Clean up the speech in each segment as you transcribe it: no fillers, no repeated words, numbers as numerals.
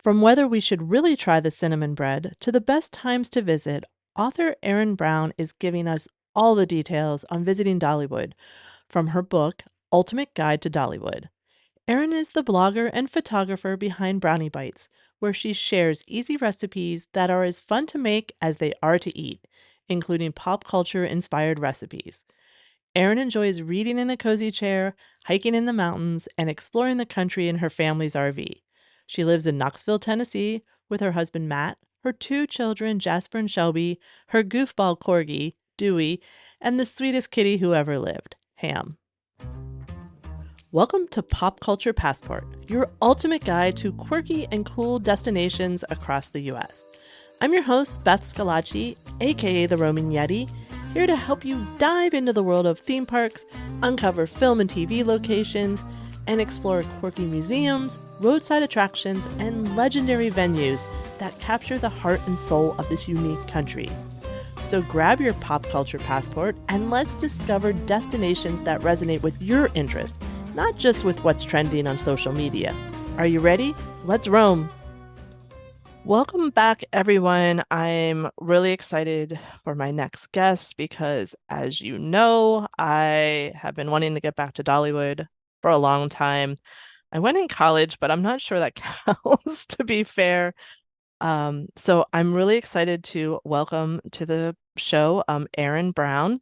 From whether we should really try the cinnamon bread to the best times to visit, author Erin Browne is giving us all the details on visiting Dollywood from her book, Ultimate Guide to Dollywood. Erin is the blogger and photographer behind Brownie Bites, where she shares easy recipes that are as fun to make as they are to eat, including pop culture inspired recipes. Erin enjoys reading in a cozy chair, hiking in the mountains, and exploring the country in her family's RV. She lives in Knoxville, Tennessee, with her husband Matt, her two children, Jasper and Shelby, her goofball corgi, Dewey, and the sweetest kitty who ever lived, Ham. Welcome to Pop Culture Passport, your ultimate guide to quirky and cool destinations across the U.S. I'm your host, Beth Scalacci, aka the Roman Yeti, here to help you dive into the world of theme parks, uncover film and TV locations, and explore quirky museums, roadside attractions, and legendary venues that capture the heart and soul of this unique country. So grab your pop culture passport and let's discover destinations that resonate with your interest, not just with what's trending on social media. Are you ready? Let's roam! Welcome back, everyone. I'm really excited for my next guest because, as you know, I have been wanting to get back to Dollywood for a long time. I went in college, but I'm not sure that counts, to be fair. So I'm really excited to welcome to the show Erin Browne,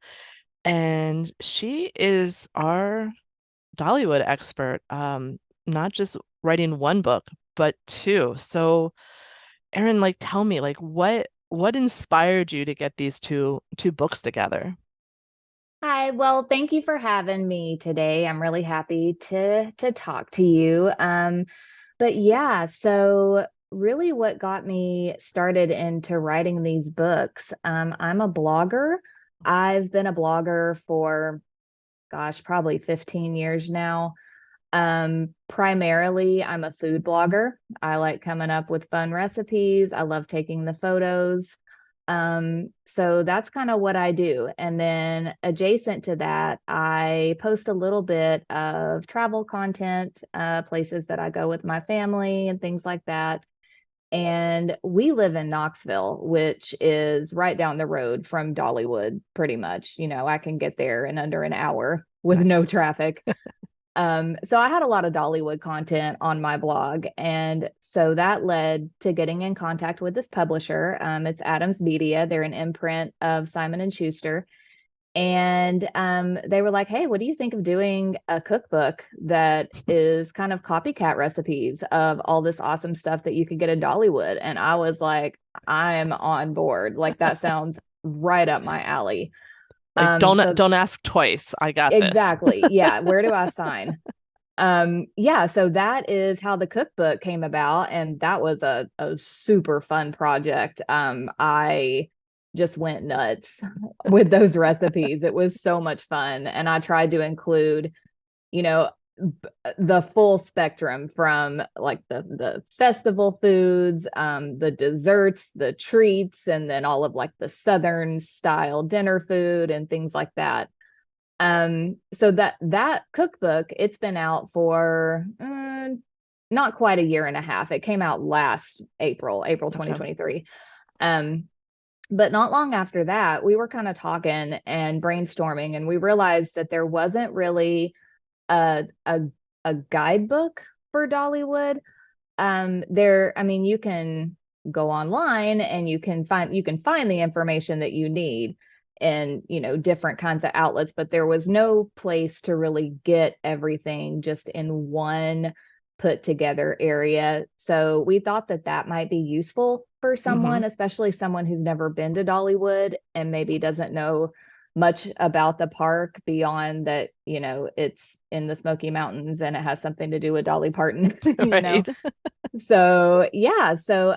and she is our Dollywood expert, not just writing one book, but two. So Erin, tell me, what inspired you to get these two books together? Hi, well, thank you for having me today. I'm really happy to talk to you. But yeah, so really what got me started into writing these books, I'm a blogger. I've been a blogger for, gosh, probably 15 years now. Primarily, I'm a food blogger. I like coming up with fun recipes. I love taking the photos. So that's kind of what I do. And then adjacent to that, I post a little bit of travel content, places that I go with my family and things like that. And we live in Knoxville, which is right down the road from Dollywood, pretty much. I can get there in under an hour with no Nice. traffic. So I had a lot of Dollywood content on my blog, and so that led to getting in contact with this publisher. It's Adams Media. They're an imprint of Simon and Schuster, and they were like, "Hey, what do you think of doing a cookbook that is kind of copycat recipes of all this awesome stuff that you could get at Dollywood?" And I was like, "I'm on board. Like that sounds right up my alley." Like, don't So don't ask twice. I got this. exactly, yeah. Where do I sign? Yeah, so that is how the cookbook came about, and that was a super fun project. I just went nuts with those recipes. It was so much fun, and I tried to include, you know, the full spectrum from like the festival foods, the desserts, the treats, and then all of like the Southern style dinner food and things like that. So that cookbook, it's been out for not quite a year and a half. It came out last April Okay. 2023. Um, but not long after that, we were kind of talking and brainstorming, and we realized that there wasn't really a guidebook for Dollywood. I mean, you can go online and you can find the information that you need in different kinds of outlets, but there was no place to really get everything just in one put together area. So we thought that that might be useful for Mm-hmm. someone, especially someone who's never been to Dollywood and maybe doesn't know much about the park beyond that, it's in the Smoky Mountains and it has something to do with Dolly Parton, Right. So yeah, so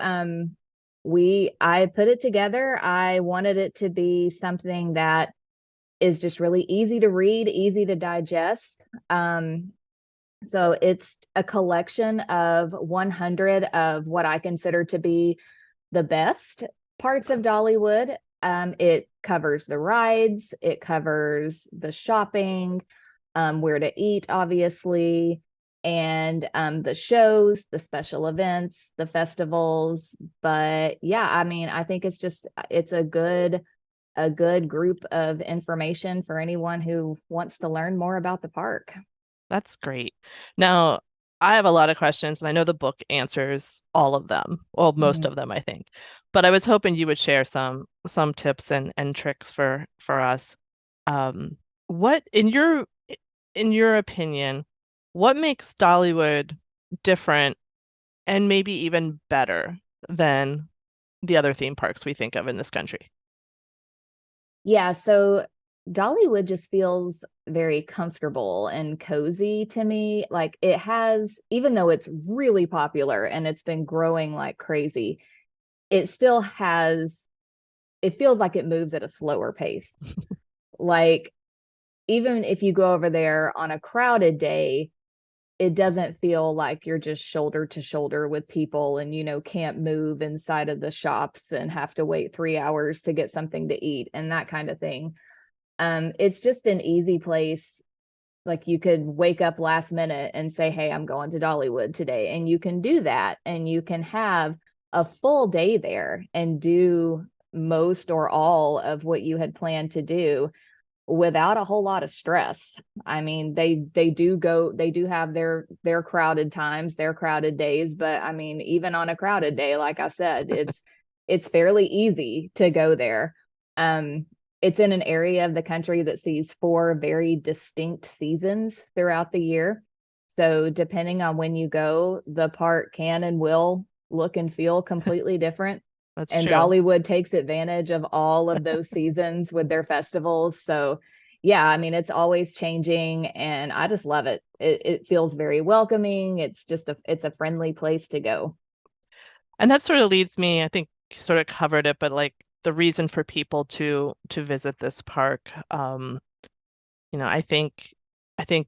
I put it together. I wanted it to be something that is just really easy to read, easy to digest. So it's a collection of 100 of what I consider to be the best parts of Dollywood. It covers the rides, it covers the shopping, where to eat, obviously. and the shows, the special events, the festivals. But yeah, I mean, I think it's a good group of information for anyone who wants to learn more about the park. That's great. Now, I have a lot of questions, and I know the book answers all of them, well, most Mhm. of them, I think. But I was hoping you would share some tips and tricks for us. What in your opinion, what makes Dollywood different and maybe even better than the other theme parks we think of in this country? Yeah, so Dollywood just feels very comfortable and cozy to me. Like it has, even though it's really popular and it's been growing like crazy, it still has, it feels like it moves at a slower pace. Like even if you go over there on a crowded day, it doesn't feel like you're just shoulder to shoulder with people and, can't move inside of the shops and have to wait 3 hours to get something to eat and that kind of thing. It's just an easy place. Like you could wake up last minute and say, hey, I'm going to Dollywood today. And you can do that. And you can have a full day there and do most or all of what you had planned to do without a whole lot of stress. I mean, they do have their crowded times, their crowded days, but I mean, even on a crowded day, like I said, it's fairly easy to go there. Um, it's in an area of the country that sees four very distinct seasons throughout the year. So depending on when you go, the park can and will look and feel completely different, That's and true. Dollywood takes advantage of all of those seasons with their festivals. So yeah, I mean, it's always changing and I just love it. It feels very welcoming. It's a friendly place to go. And that sort of leads me, I think you sort of covered it, but like the reason for people to visit this park. I think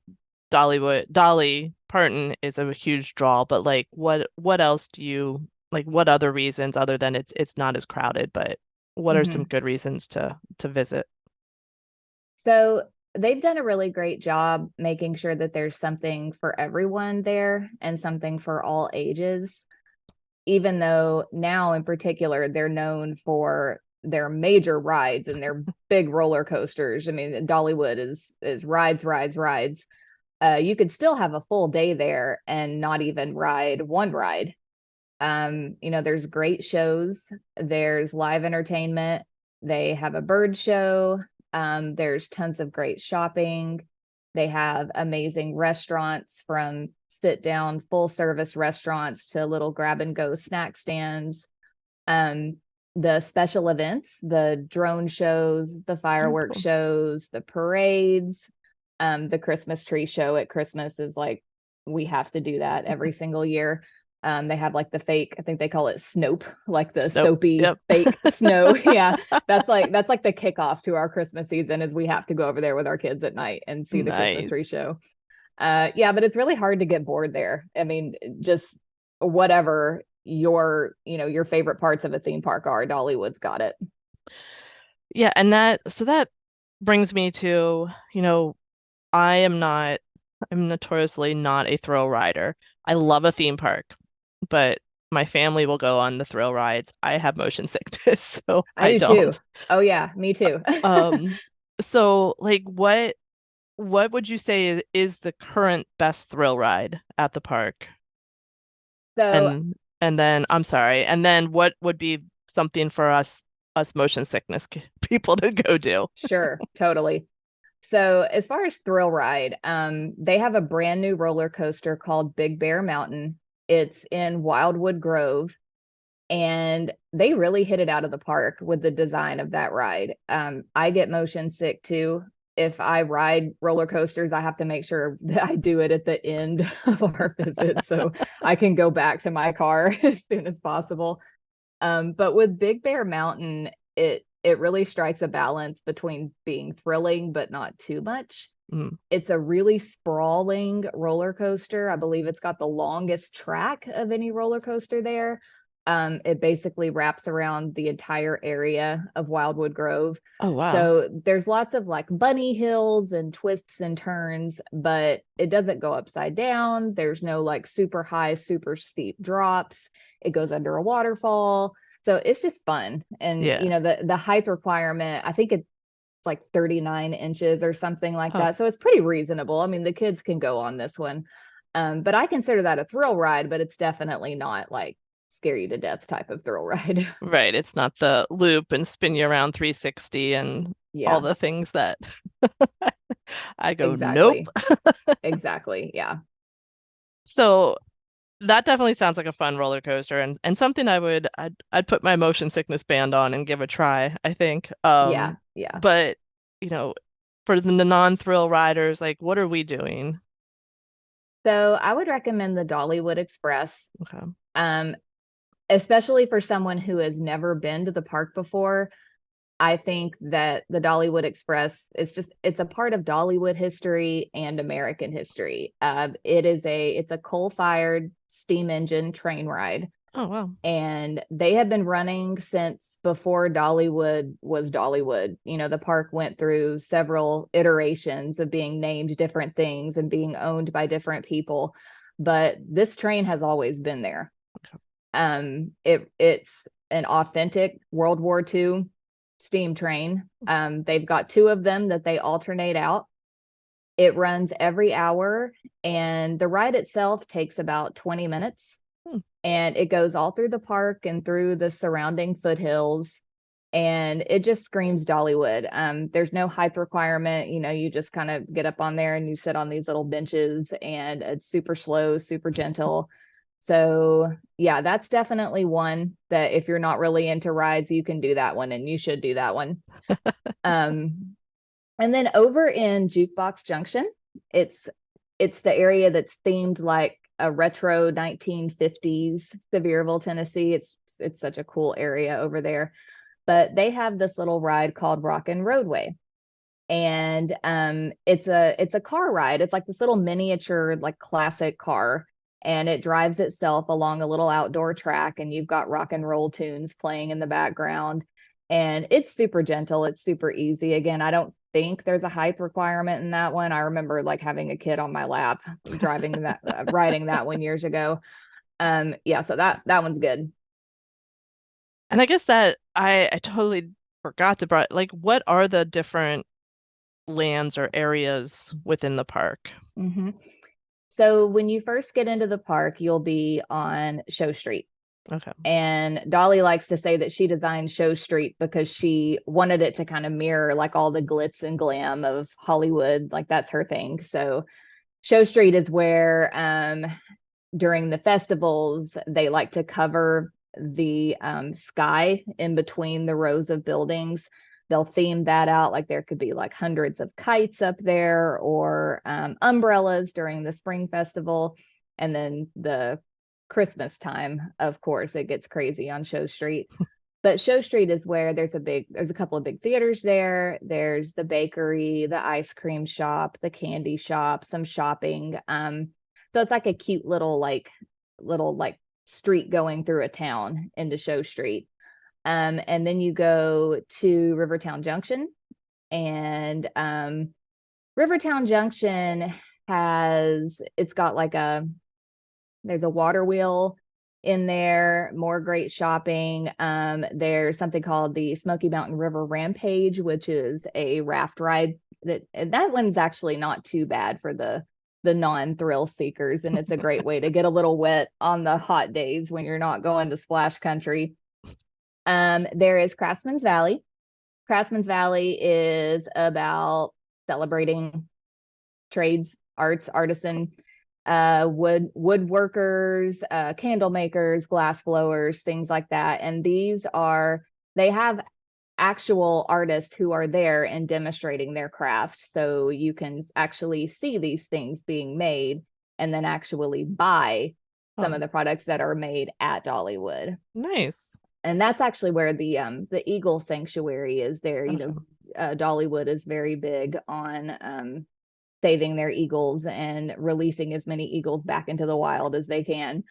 Dolly Parton is a huge draw, but like what else do you like what other reasons other than it's not as crowded, but what are some Mhm. good reasons to visit? So they've done a really great job making sure that there's something for everyone there and something for all ages, even though now in particular they're known for their major rides and their big roller coasters. I mean, Dollywood is rides, rides, rides. You could still have a full day there and not even ride one ride. There's great shows, there's live entertainment, they have a bird show, there's tons of great shopping, they have amazing restaurants from sit down full service restaurants to little grab and go snack stands. Um, the special events, the drone shows, the Oh, fireworks cool. shows, the parades, the Christmas tree show at Christmas is like, we have to do that every single year. They have like the fake, I think they call it Snope, like the Snow. soapy Yep. fake snow. Yeah, that's like the kickoff to our Christmas season is we have to go over there with our kids at night and see the Christmas tree Nice. show. Yeah, but it's really hard to get bored there. I mean, just whatever your favorite parts of a theme park are, Dollywood's got it. Yeah, and that brings me to, I am not, I'm notoriously not a thrill rider. I love a theme park, but my family will go on the thrill rides. I have motion sickness, so I I do too. don't. Oh yeah, me too. Um, so like what would you say is the current best thrill ride at the park? So And then I'm sorry, and then what would be something for us motion sickness people to go do? sure, totally. So as far as thrill ride, they have a brand new roller coaster called Big Bear Mountain. It's in Wildwood Grove, and they really hit it out of the park with the design of that ride. I get motion sick too. If I ride roller coasters, I have to make sure that I do it at the end of our visit so I can go back to my car as soon as possible. But with Big Bear Mountain, it really strikes a balance between being thrilling but not too much. Mm, It's a really sprawling roller coaster. I believe it's got the longest track of any roller coaster there. It basically wraps around the entire area of Wildwood Grove. Oh, wow. So there's lots of like bunny hills and twists and turns, but it doesn't go upside down. There's no like super high, super steep drops. It goes under a waterfall. So it's just fun. And Yeah. the height requirement, I think it's like 39 inches or something like Oh, that. So it's pretty reasonable. I mean, the kids can go on this one. But I consider that a thrill ride, but it's definitely not like scare you to death type of thrill ride. right. It's not the loop and spin you around 360 and all Yeah, the things that I go, nope. exactly. Exactly. Yeah. So that definitely sounds like a fun roller coaster and something I'd put my motion sickness band on and give a try, I think. Yeah. Yeah. But you know, for the non-thrill riders, like what are we doing? So I would recommend the Dollywood Express, Okay. um, especially for someone who has never been to the park before. I think that the Dollywood Express it's a part of Dollywood history and American history. It's a coal-fired steam engine train ride, Oh, wow. and they have been running since before Dollywood was Dollywood. The park went through several iterations of being named different things and being owned by different people, but this train has always been there. Okay. It's an authentic World War II steam train. They've got two of them that they alternate out. It runs every hour, and the ride itself takes about 20 minutes. Hmm. And it goes all through the park and through the surrounding foothills. And it just screams Dollywood. There's no hype requirement. You just kind of get up on there and you sit on these little benches, and it's super slow, super gentle. So yeah, that's definitely one that if you're not really into rides, you can do that one, and you should do that one. Um, and then over in Jukebox Junction, it's it's the area that's themed like a retro 1950s Sevierville, Tennessee. It's such a cool area over there. But they have this little ride called Rockin' Roadway. And it's a car ride. It's like this little miniature, like classic car, and it drives itself along a little outdoor track, and you've got rock and roll tunes playing in the background. And it's super gentle, it's super easy. Again, I don't think there's a height requirement in that one. I remember like having a kid on my lap driving that riding that one years ago. Yeah, so that one's good. And I guess that I totally forgot to brought like what are the different lands or areas within the park? Hmm. So when you first get into the park, you'll be on Show Street. Okay. And Dolly likes to say that she designed Show Street because she wanted it to kind of mirror like all the glitz and glam of Hollywood. Like that's her thing. So Show Street is where during the festivals they like to cover the sky in between the rows of buildings. They'll theme that out, like there could be like hundreds of kites up there, or umbrellas during the spring festival. And then the Christmas time, of course, it gets crazy on Show Street. But Show Street is where there's a couple of big theaters there. There's the bakery, the ice cream shop, the candy shop, some shopping. So it's like a cute little street going through a town into Show Street. And then you go to Rivertown Junction, and Rivertown Junction it's got like there's a water wheel in there, more great shopping. There's something called the Smoky Mountain River Rampage, which is a raft ride that one's actually not too bad for the non-thrill seekers, and it's a great way to get a little wet on the hot days when you're not going to splash country. There is Craftsman's Valley. Craftsman's Valley is about celebrating trades, arts, artisan, woodworkers, candle makers, glass blowers, things like that. And they have actual artists who are there and demonstrating their craft. So you can actually see these things being made and then actually buy some Oh, of the products that are made at Dollywood. nice. And that's actually where the Eagle Sanctuary is there. Okay. Dollywood is very big on saving their eagles and releasing as many eagles back into the wild as they can.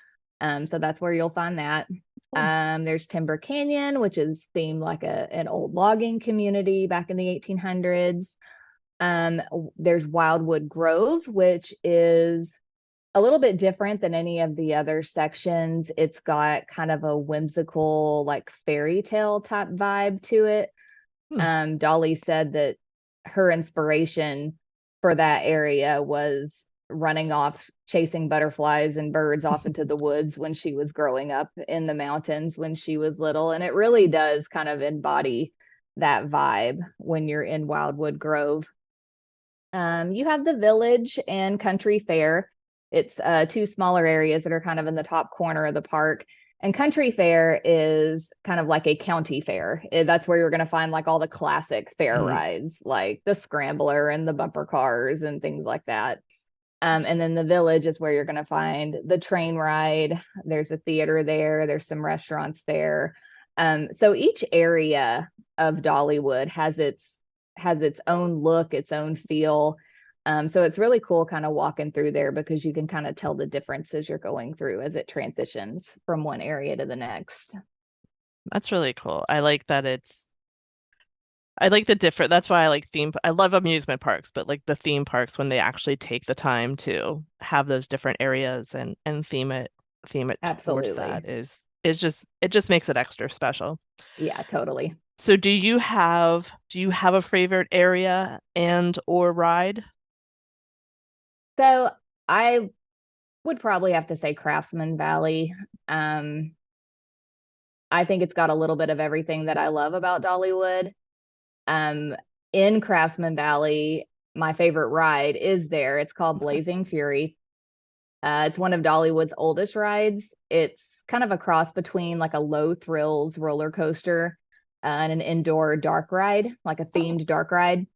So that's where you'll find that. Cool. There's Timber Canyon, which is themed like an old logging community back in the 1800s. There's Wildwood Grove, which is a little bit different than any of the other sections. It's got kind of a whimsical, like fairy tale type vibe to it. Hmm. Dolly said that her inspiration for that area was running off, chasing butterflies and birds off into the woods when she was growing up in the mountains when she was little. And it really does kind of embody that vibe when you're in Wildwood Grove. You have the Village and Country Fair. It's two smaller areas that are kind of in the top corner of the park. And Country Fair is kind of like a county fair. That's where you're going to find like all the classic fair Mhm. rides, like the Scrambler and the bumper cars and things like that. And then the Village is where you're going to find the train ride. There's a theater there. There's some restaurants there. So each area of Dollywood has its own look, its own feel. So it's really cool kind of walking through there because you can kind of tell the differences you're going through as it transitions from one area to the next. That's really cool. I like the different, that's why I like I love amusement parks, but like the theme parks when they actually take the time to have those different areas and theme it towards Absolutely. that is just it just makes it extra special. Yeah, totally. So do you have a favorite area and or ride? So I would probably have to say Craftsman Valley. Um, I think it's got a little bit of everything that I love about Dollywood. Um, in Craftsman Valley, my favorite ride is there. It's called Blazing Fury. It's one of Dollywood's oldest rides. It's kind of a cross between like a low thrills roller coaster and an indoor dark ride, like a themed dark ride.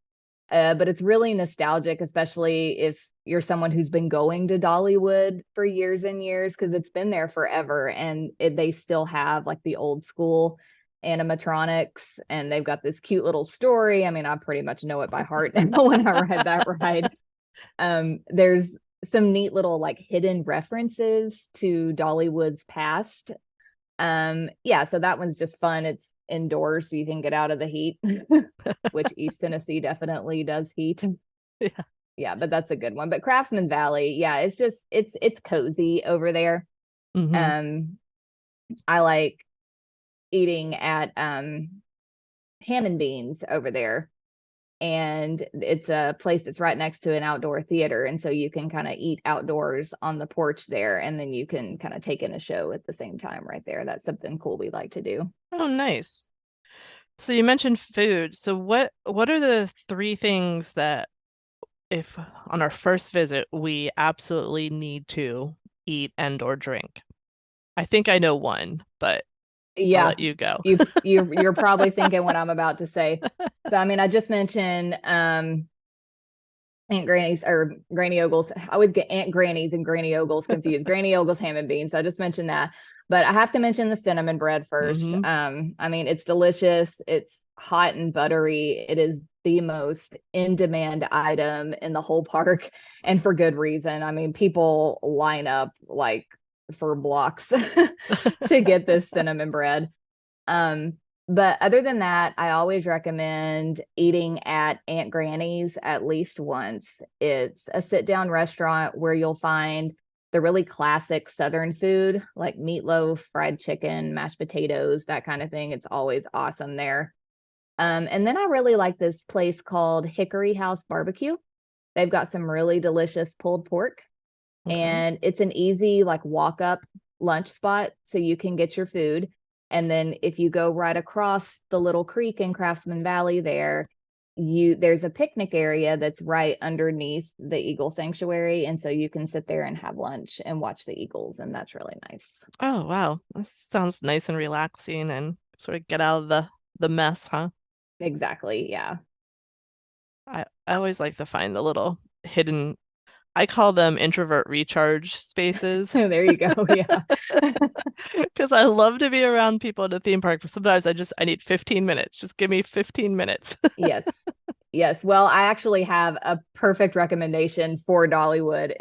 But it's really nostalgic, especially if you're someone who's been going to Dollywood for years and years, because it's been there forever and they still have like the old school animatronics and they've got this cute little story. I mean, I pretty much know it by heart now when I ride that ride. There's some neat little like hidden references to Dollywood's past. Yeah, so that one's just fun. It's indoors, so you can get out of the heat, which East Tennessee definitely does heat. Yeah. Yeah, but that's a good one. But Craftsman Valley, yeah, it's just it's cozy over there. Hmm. Um, I like eating at Ham and Beans over there. And it's a place that's right next to an outdoor theater. And so you can kind of eat outdoors on the porch there, and then you can kind of take in a show at the same time right there. That's something cool we like to do. Oh, nice. So you mentioned food. So what are the three things that if on our first visit we absolutely need to eat and or drink? I think I know one, but I'll Yeah, let you go. you're probably thinking what I'm about to say. So I mean, I just mentioned Aunt Granny's or Granny Ogle's. I would get Aunt Granny's and Granny Ogle's confused. Granny Ogle's ham and beans. So I just mentioned that. But I have to mention the cinnamon bread first. Hmm. I mean, it's delicious. It's hot and buttery. It is the most in-demand item in the whole park, and for good reason. I mean, people line up like for blocks to get this cinnamon bread. Um, but other than that, I always recommend eating at Aunt Granny's at least once. It's a sit down restaurant where you'll find the really classic Southern food like meatloaf, fried chicken, mashed potatoes, that kind of thing. It's always awesome there. And then I really like this place called Hickory House Barbecue. They've got some really delicious pulled pork, Okay. and it's an easy like walk up lunch spot so you can get your food. And then if you go right across the little creek in Craftsman Valley there, there's a picnic area that's right underneath the eagle sanctuary, and so you can sit there and have lunch and watch the eagles, and that's really nice. Oh, wow. That sounds nice and relaxing and sort of get out of the mess, huh? Exactly, yeah. I always like to find the little hidden I call them introvert recharge spaces There you go. Yeah. because I love to be around people at a theme park, but sometimes I need 15 minutes. Just give me 15 minutes. Yes. Yes. Well, I actually have a perfect recommendation for Dollywood.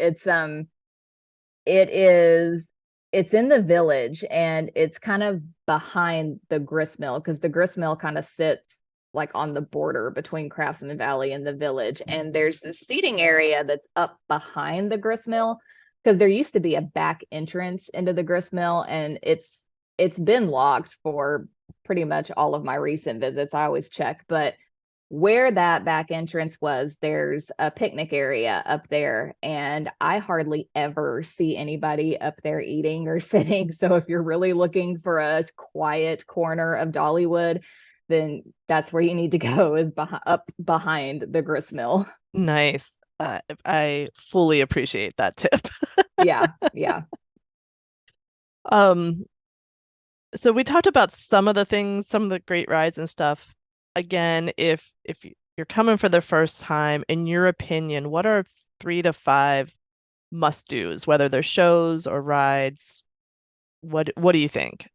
It is It's in the village, and it's kind of behind the grist mill, because the grist mill kind of sits like on the border between Craftsman Valley and the village. And there's this seating area that's up behind the grist mill, because there used to be a back entrance into the grist mill, and it's been locked for pretty much all of my recent visits. I always check, but where that back entrance was, there's a picnic area up there, and I hardly ever see anybody up there eating or sitting. So if you're really looking for a quiet corner of Dollywood, then that's where you need to go, is up behind the grist mill. Nice. I fully appreciate that tip. Yeah, yeah. Um, so we talked about some of the things, some of the great rides and stuff. Again, if you're coming for the first time, in your opinion, what are 3 to 5 must-dos, whether they're shows or rides? What do you think?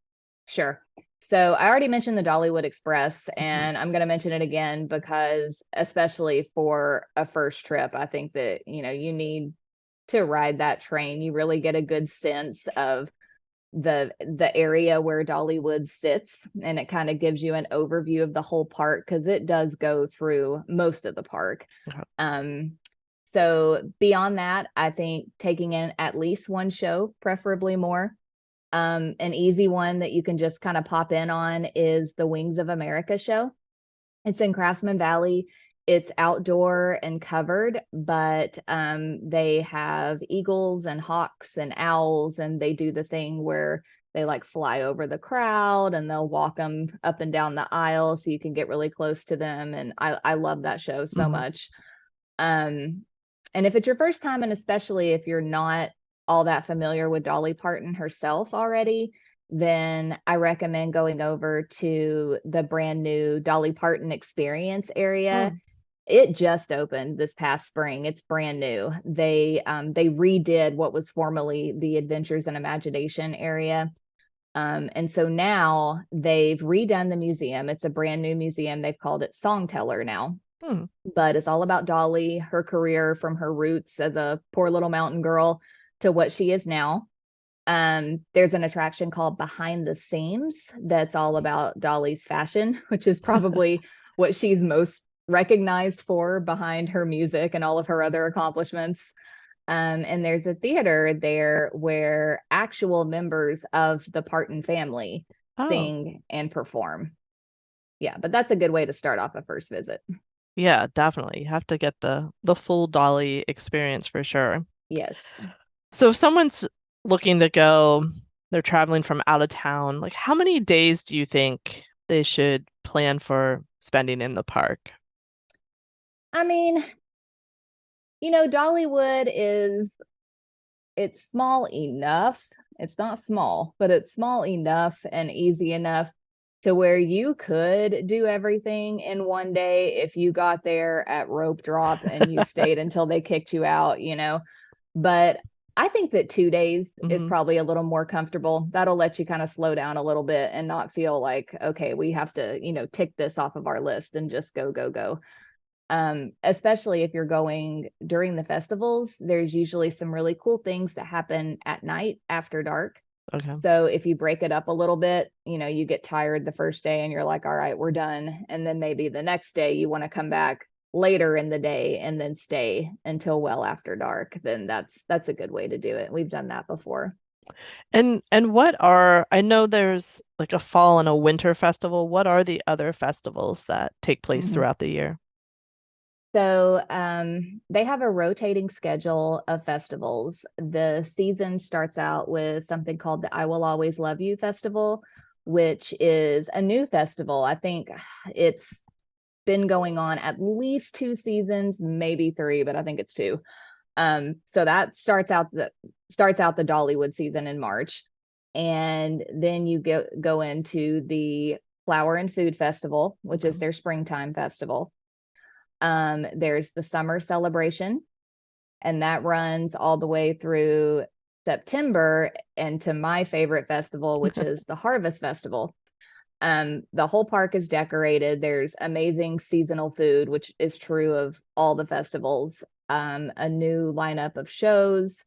Sure. So I already mentioned the Dollywood Express, and I'm going to mention it again because, especially for a first trip, I think that, you need to ride that train. You really get a good sense of the area where Dollywood sits, and it kind of gives you an overview of the whole park, because it does go through most of the park. Okay. So beyond that, I think taking in at least one show, preferably more. An easy one that you can just kind of pop in on is the Wings of America show. It's in Craftsman Valley. It's outdoor and covered, but they have eagles and hawks and owls, and they do the thing where they like fly over the crowd, and they'll walk them up and down the aisle so you can get really close to them. And I love that show so Hmm. much. Um, and if it's your first time, and especially if you're not all that familiar with Dolly Parton herself already, then I recommend going over to the brand new Dolly Parton Experience area. Hmm. It just opened this past spring. It's brand new. They redid what was formerly the Adventures and Imagination area. And so now they've redone the museum. It's a brand new museum. They've called it Songteller now, Hmm. but it's all about Dolly, her career from her roots as a poor little mountain girl to what she is now. There's an attraction called Behind the Seams that's all about Dolly's fashion, which is probably what she's most recognized for behind her music and all of her other accomplishments. And there's a theater there where actual members of the Parton family Oh, sing and perform. Yeah, but that's a good way to start off a first visit. yeah, definitely. You have to get the full Dolly experience for sure. Yes. So if someone's looking to go, they're traveling from out of town, like how many days do you think they should plan for spending in the park? I mean, Dollywood it's small enough. It's not small, but it's small enough and easy enough to where you could do everything in one day if you got there at rope drop and you stayed until they kicked you out. But I think that 2 days is Hmm. probably a little more comfortable. That'll let you kind of slow down a little bit and not feel like, okay, we have to, tick this off of our list and just go, go, go. Especially if you're going during the festivals, there's usually some really cool things that happen at night after dark. Okay. So if you break it up a little bit, you get tired the first day and you're like, all right, we're done. And then maybe the next day you want to come back later in the day and then stay until well after dark, then that's a good way to do it. We've done that before. And what are, I know there's like a fall and a winter festival. What are the other festivals that take place Mhm. throughout the year? So they have a rotating schedule of festivals. The season starts out with something called the I Will Always Love You Festival, which is a new festival. I think it's been going on at least 2 seasons, maybe three, but I think it's two. So that starts out the Dollywood season in March. And then you go into the Flower and Food Festival, which is Okay. their springtime festival. There's the summer celebration, and that runs all the way through September, and to my favorite festival, which is the Harvest Festival. The whole park is decorated. There's amazing seasonal food, which is true of all the festivals. A new lineup of shows,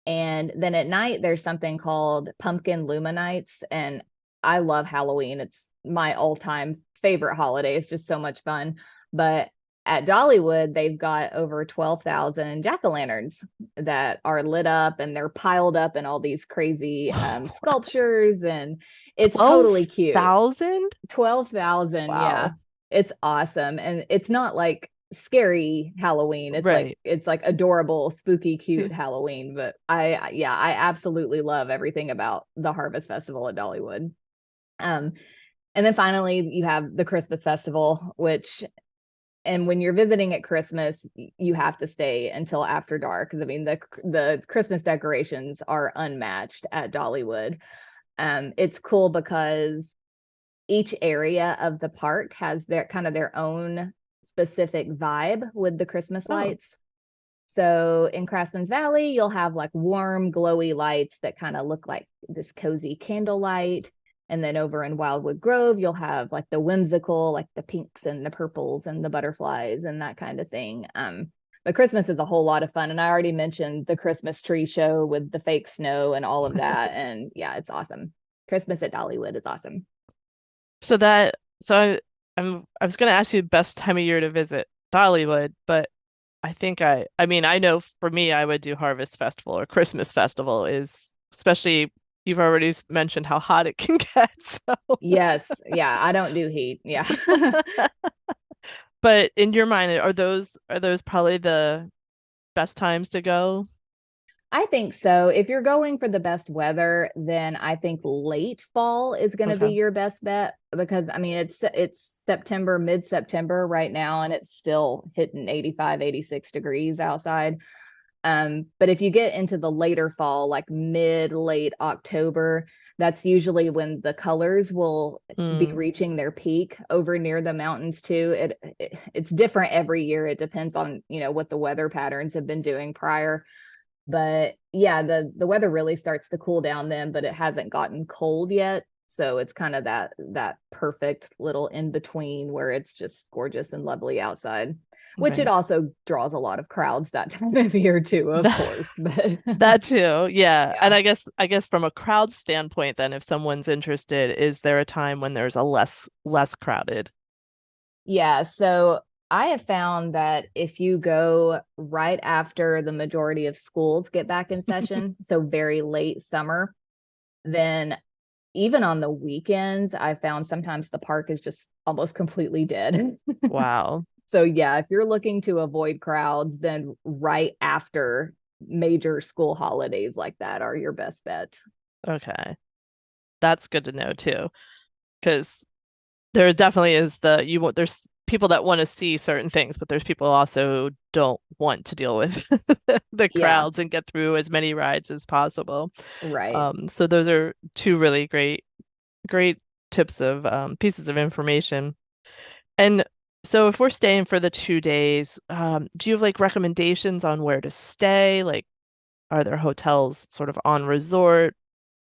And then at night, there's something called Pumpkin Luminites. And I love Halloween. It's my all-time favorite holiday. It's just so much fun. But at Dollywood, they've got over 12,000 jack-o'-lanterns that are lit up, and they're piled up in all these crazy sculptures. And it's totally cute. 12,000? 12,000, yeah. Wow. It's awesome. And it's not like scary Halloween. Right. It's like adorable, spooky, cute Halloween. But yeah, I absolutely love everything about the Harvest Festival at Dollywood. Um, and then finally you have the Christmas Festival, which, and when you're visiting at Christmas, you have to stay until after dark. I mean, the Christmas decorations are unmatched at Dollywood. It's cool because each area of the park has their kind of their own specific vibe with the Christmas Oh, lights. So in Craftsman's Valley, you'll have like warm, glowy lights that kind of look like this cozy candlelight. And then over in Wildwood Grove, you'll have like the whimsical, like the pinks and the purples and the butterflies and that kind of thing. But Christmas is a whole lot of fun. And I already mentioned the Christmas tree show with the fake snow and all of that. And yeah, it's awesome. Christmas at Dollywood is awesome. so that so I was gonna ask you the best time of year to visit Dollywood, but I mean I know for me I would do Harvest Festival or Christmas Festival is especially you've already mentioned how hot it can get. So Yes. Yeah. I don't do heat. Yeah. but in your mind are those probably the best times to go? I think so. If you're going for the best weather, then I think late fall is going to be Okay. your best bet because I mean it's September, mid-September right now, and it's still hitting 85, 86 degrees outside. But if you get into the later fall, like mid, late October, that's usually when the colors will be Mm, reaching their peak over near the mountains too. It's different every year. It depends on, what the weather patterns have been doing prior. But yeah, the weather really starts to cool down then, but it hasn't gotten cold yet. So it's kind of that perfect little in between where it's just gorgeous and lovely outside, which it right. also draws a lot of crowds that time of year too, of That, course. But that too. Yeah. And yeah. I guess from a crowd standpoint then if someone's interested, is there a time when there's a less crowded? Yeah, so I have found that if you go right after the majority of schools get back in session, so very late summer, then even on the weekends, I found sometimes the park is just almost completely dead. Wow. So yeah, if you're looking to avoid crowds, then right after major school holidays like that are your best bet. Okay. That's good to know too. Because there definitely is there's people that want to see certain things, but there's people also don't want to deal with the Yeah, crowds and get through as many rides as possible. right. So those are two really great tips of pieces of information. And so if we're staying for the 2 days, do you have like recommendations on where to stay? Like, are there hotels sort of on resort?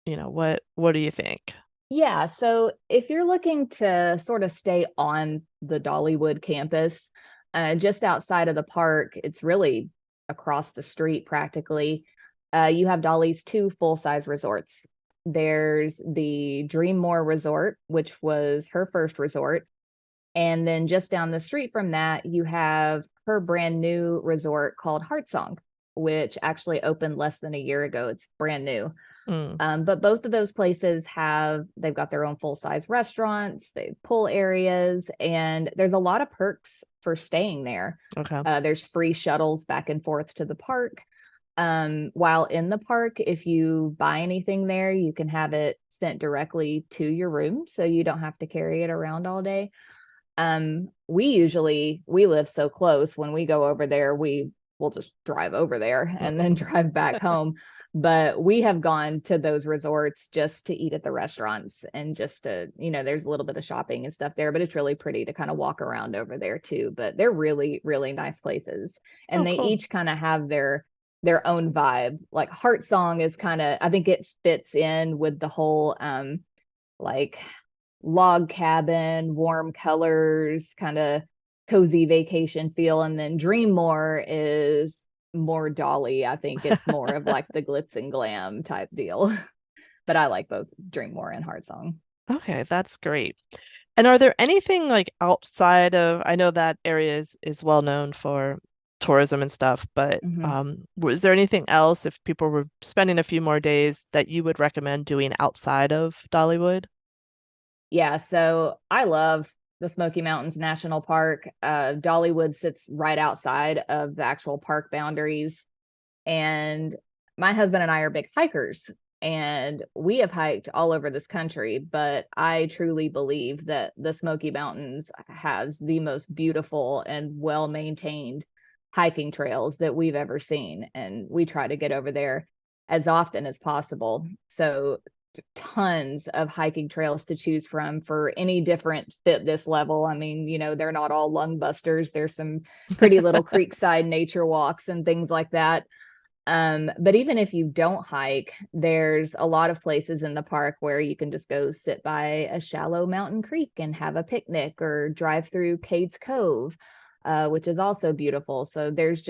What do you think? Yeah, so if you're looking to sort of stay on the Dollywood campus, just outside of the park, it's really across the street practically. You have Dolly's two full-size resorts. There's the Dreammore Resort, which was her first resort. And then just down the street from that, you have her brand new resort called Heartsong, which actually opened less than a year ago. It's brand new. Mm, But both of those places they've got their own full size restaurants, they have pool areas, and there's a lot of perks for staying there. okay. There's free shuttles back and forth to the park. While in the park, if you buy anything there, you can have it sent directly to your room, so you don't have to carry it around all day. We live so close. When we go over there, we will just drive over there and then Mm, drive back home. But we have gone to those resorts just to eat at the restaurants and just to, there's a little bit of shopping and stuff there, but it's really pretty to kind of walk around over there too. But they're really, really nice places. And oh, they cool. each kind of have their own vibe. Like Heart Song is kind of, I think it fits in with the whole like log cabin, warm colors, kind of cozy vacation feel. And then Dreammore is more Dolly. I think it's more of like the glitz and glam type deal. But I like both Dream and Heart Song. Okay, that's great. And are there anything like outside of, I know that area is well known for tourism and stuff, but Hmm. was there anything else if people were spending a few more days that you would recommend doing outside of Dollywood? Yeah, so I love the Smoky Mountains National Park. Dollywood sits right outside of the actual park boundaries. And my husband and I are big hikers, and we have hiked all over this country, but I truly believe that the Smoky Mountains has the most beautiful and well maintained hiking trails that we've ever seen. And we try to get over there as often as possible. So tons of hiking trails to choose from for any different fitness level. I mean, they're not all lung busters. There's some pretty little creekside nature walks and things like that. But even if you don't hike, there's a lot of places in the park where you can just go sit by a shallow mountain creek and have a picnic, or drive through Cades Cove, which is also beautiful. So there's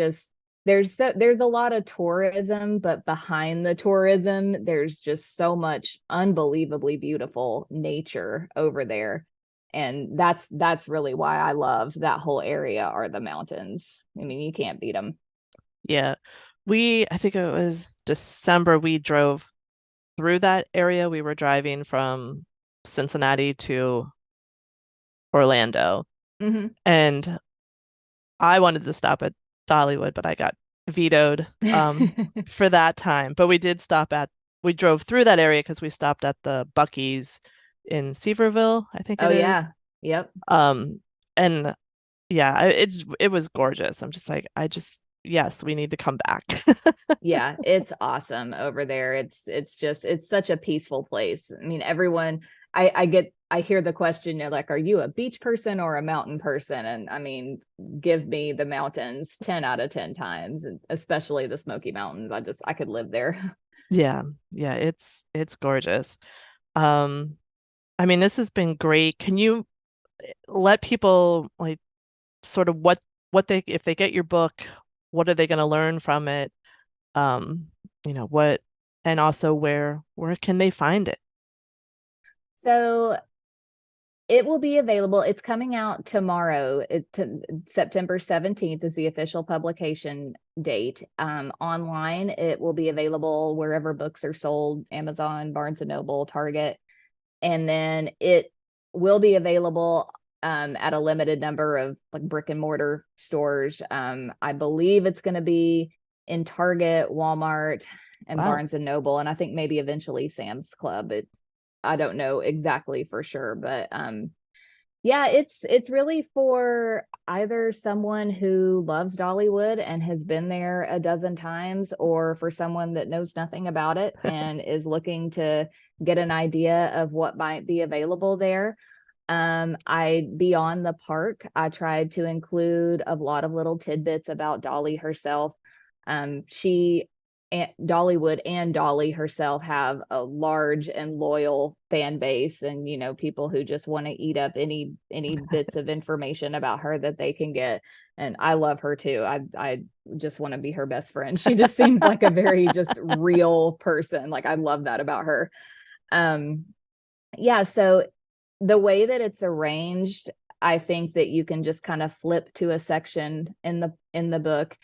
a lot of tourism, but behind the tourism, there's just so much unbelievably beautiful nature over there. And that's really why I love that whole area, are the mountains. I mean, you can't beat them. Yeah. I think it was December, we drove through that area. We were driving from Cincinnati to Orlando, Hmm. and I wanted to stop at Dollywood, but I got vetoed for that time. But we drove through that area because we stopped at the Buc-ee's in Seaverville, I think Oh it is. yeah. Yep. Um, and yeah, it was gorgeous. I'm just like, yes, we need to come back. Yeah, it's awesome over there. It's such a peaceful place. I mean, everyone I hear the question, they're like, are you a beach person or a mountain person? And I mean, give me the mountains 10 out of 10 times, and especially the Smoky Mountains. I could live there. Yeah, yeah, it's gorgeous. Um, I mean, this has been great. Can you let people like sort of what they if they get your book, what are they going to learn from it? Um, what and also where can they find it? So it will be available. It's coming out tomorrow. September 17th is the official publication date. Online, it will be available wherever books are sold: Amazon, Barnes and Noble, Target. And then it will be available at a limited number of like brick and mortar stores. I believe it's going to be in Target, Walmart, and Wow. Barnes and Noble, and I think maybe eventually Sam's Club. I don't know exactly for sure, but yeah, it's really for either someone who loves Dollywood and has been there a dozen times, or for someone that knows nothing about it and is looking to get an idea of what might be available there. I Beyond the park, I tried to include a lot of little tidbits about Dolly herself. She Dollywood and Dolly herself have a large and loyal fan base, and people who just want to eat up any bits of information about her that they can get. And I love her too. I just want to be her best friend. She just seems like a very just real person. Like, I love that about her. Um, yeah, so the way that it's arranged, I think that you can just kind of flip to a section in the book,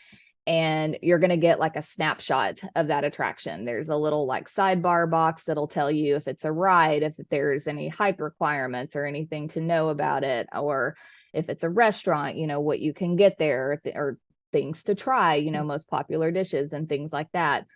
and you're going to get like a snapshot of that attraction. There's a little like sidebar box that'll tell you if it's a ride, if there's any hype requirements or anything to know about it, or if it's a restaurant, what you can get there, or things to try, most popular dishes and things like that.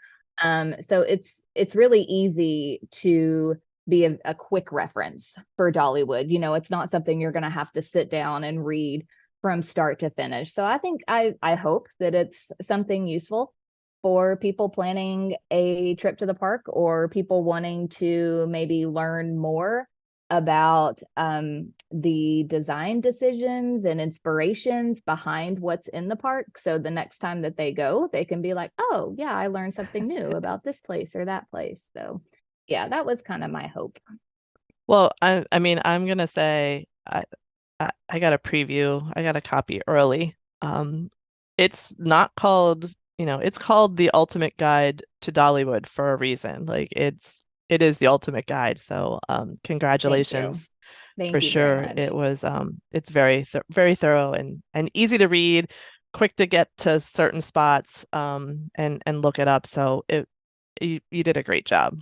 So it's really easy to be a quick reference for Dollywood. It's not something you're going to have to sit down and read from start to finish. So I hope that it's something useful for people planning a trip to the park, or people wanting to maybe learn more about the design decisions and inspirations behind what's in the park. So the next time that they go, they can be like, oh, yeah, I learned something new about this place or that place. So, yeah, that was kind of my hope. Well, I mean, I'm gonna say I got a preview. I got a copy early. It's not called, it's called The Ultimate Guide to Dollywood for a reason. Like it is the ultimate guide. So Thank you. congratulations for Thank you very sure. much. It's very thorough and easy to read, quick to get to certain spots and look it up. So you did a great job.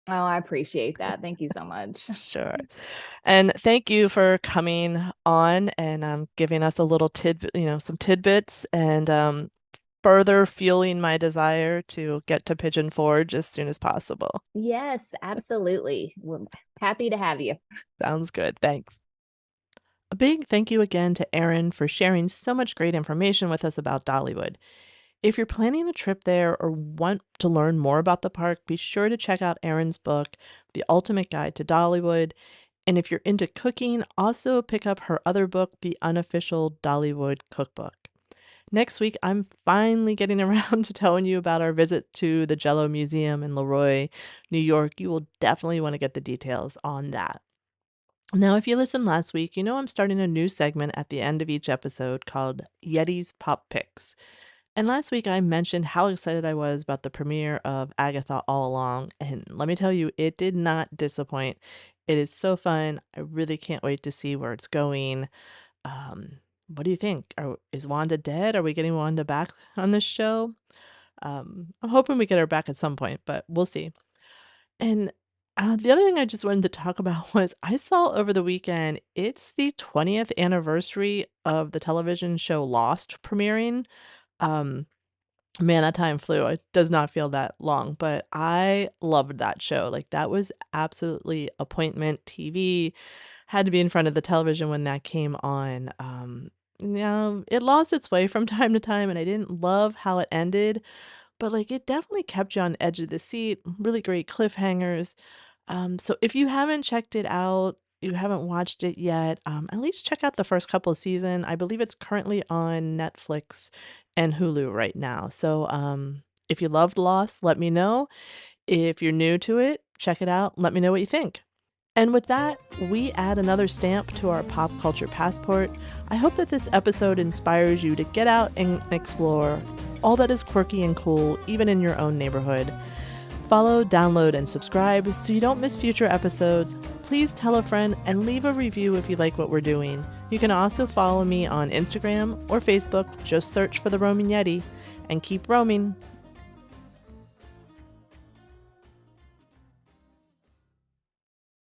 Oh, I appreciate that. Thank you so much. Sure. And thank you for coming on and giving us a little some tidbits and further fueling my desire to get to Pigeon Forge as soon as possible. Yes, absolutely. We're happy to have you. Sounds good. Thanks. A big thank you again to Erin for sharing so much great information with us about Dollywood. If you're planning a trip there or want to learn more about the park, be sure to check out Erin's book, The Ultimate Guide to Dollywood. And if you're into cooking, also pick up her other book, The Unofficial Dollywood Cookbook. Next week, I'm finally getting around to telling you about our visit to the Jello Museum in Leroy, New York. You will definitely want to get the details on that. Now, if you listened last week, you know I'm starting a new segment at the end of each episode called Yeti's Pop Picks. And last week I mentioned how excited I was about the premiere of Agatha All Along, and let me tell you, it did not disappoint. It is so fun. I really can't wait to see where it's going. What do you think? Is Wanda dead? Are we getting Wanda back on this show? I'm hoping we get her back at some point, but we'll see. And the other thing I just wanted to talk about was I saw over the weekend it's the 20th anniversary of the television show Lost premiering. Um, Man, that time flew. It does not feel that long, but I loved that show. Like that was absolutely appointment TV. Had to be in front of the television when that came on. It lost its way from time to time, and I didn't love how it ended, but like it definitely kept you on the edge of the seat. Really great cliffhangers. So if you haven't checked it out, you haven't watched it yet, at least check out the first couple of seasons. I believe it's currently on Netflix and Hulu right now. So if you loved Lost, let me know. If you're new to it, check it out. Let me know what you think. And with that, we add another stamp to our pop culture passport. I hope that this episode inspires you to get out and explore all that is quirky and cool, even in your own neighborhood. Follow, download, and subscribe so you don't miss future episodes. Please tell a friend and leave a review if you like what we're doing. You can also follow me on Instagram or Facebook. Just search for The Roaming Yeti and keep roaming.